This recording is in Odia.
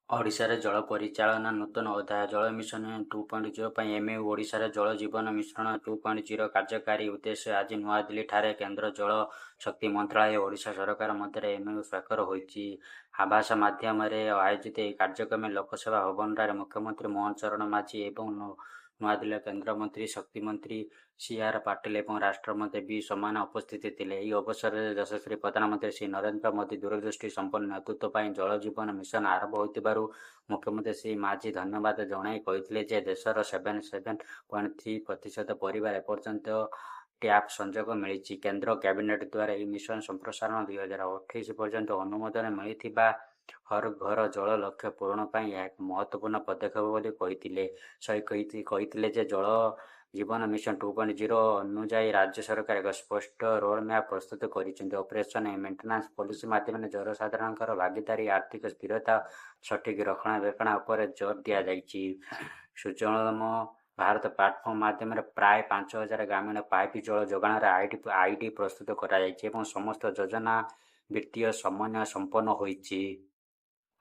ଓଡ଼ିଶାରେ ଜଳ ପରିଚାଳନା ନୂତନ ଅଧ୍ୟାୟ ଜଳ ମିଶନ 2.0 ପାଇଁ MoU ଓଡ଼ିଶାରେ ଜଳ ଜୀବନ ମିଶ୍ରଣ 2.0 କାର୍ଯ୍ୟକାରୀ ଉଦ୍ଦେଶ୍ୟ ଆଜି ନୂଆଦିଲ୍ଲୀଠାରେ କେନ୍ଦ୍ର ଜଳ ଶକ୍ତି ମନ୍ତ୍ରଣାଳୟ ଓ ଓଡ଼ିଶା ସରକାର ମଧ୍ୟରେ MoU ସ୍ୱାକ୍ଷର ହୋଇଛି। ଆଭାସ ମାଧ୍ୟମରେ ଆୟୋଜିତ ଏହି କାର୍ଯ୍ୟକ୍ରମରେ ଲୋକସେବା ଭବନରେ ମୁଖ୍ୟମନ୍ତ୍ରୀ ମୋହନ ଚରଣ ମାଝୀ ଏବଂ ନୂଆଦିଲ୍ଲୀର କେନ୍ଦ୍ରମନ୍ତ୍ରୀ ଶକ୍ତିମନ୍ତ୍ରୀ ସି.ଆର୍. ପାଟିଲ ଏବଂ ରାଷ୍ଟ୍ରମନ୍ତ୍ରୀ ବି ସୋମାନା ଉପସ୍ଥିତ ଥିଲେ। ଏହି ଅବସରରେ ଯଶସ୍ୱୀ ପ୍ରଧାନମନ୍ତ୍ରୀ ଶ୍ରୀ ନରେନ୍ଦ୍ର ମୋଦି ଦୂରଦୃଷ୍ଟି ସମ୍ପନ୍ନ ନେତୃତ୍ୱ ପାଇଁ ଜଳ ଜୀବନ ମିଶନ ଆରମ୍ଭ ହୋଇଥିବାରୁ ମୁଖ୍ୟମନ୍ତ୍ରୀ ଶ୍ରୀ ମାଝୀ ଧନ୍ୟବାଦ ଜଣାଇ କହିଥିଲେ ଯେ ଦେଶର 77.3% ପରିବାର ଏପର୍ଯ୍ୟନ୍ତ ଟ୍ୟାପ୍ ସଂଯୋଗ ମିଳିଛି। କେନ୍ଦ୍ର କ୍ୟାବିନେଟ୍ ଦ୍ୱାରା ଏହି ମିଶନ ସମ୍ପ୍ରସାରଣ 2028 ପର୍ଯ୍ୟନ୍ତ ଅନୁମୋଦନ ମିଳିଥିବା ହର ଘର ଜଳ ଲକ୍ଷ୍ୟ ପୂରଣ ପାଇଁ ଏହା ଏକ ମହତ୍ତ୍ୱପୂର୍ଣ୍ଣ ପଦକ୍ଷେପ ବୋଲି କହିଥିଲେ। ସେ କହିଥିଲେ ଯେ ଜଳ ଜୀବନ ମିଶନ 2.0 ଅନୁଯାୟୀ ରାଜ୍ୟ ସରକାର ଏକ ସ୍ପଷ୍ଟ ରୋଡମ୍ୟାପ୍ ପ୍ରସ୍ତୁତ କରିଛନ୍ତି। ଅପରେସନ ମେଣ୍ଟେନାନ୍ସ ପଲିସି ମାଧ୍ୟମରେ ଜନସାଧାରଣଙ୍କର ଭାଗିଦାରୀ, ଆର୍ଥିକ ସ୍ଥିରତା, ସଠିକ୍ ରକ୍ଷଣାବେକ୍ଷଣ ଉପରେ ଜୋର ଦିଆଯାଇଛି। ସୁଜଳମ ଭାରତ ପ୍ଲାଟଫର୍ମ ମାଧ୍ୟମରେ ପ୍ରାୟ 5,000 ଗ୍ରାମୀଣ ପାଇପ ଜଳ ଯୋଗାଣର ଆଇଡି ପ୍ରସ୍ତୁତ କରାଯାଇଛି ଏବଂ ସମସ୍ତ ଯୋଜନା ବିତ୍ତୀୟ ସମନ୍ୱୟ ସମ୍ପନ୍ନ ହୋଇଛି।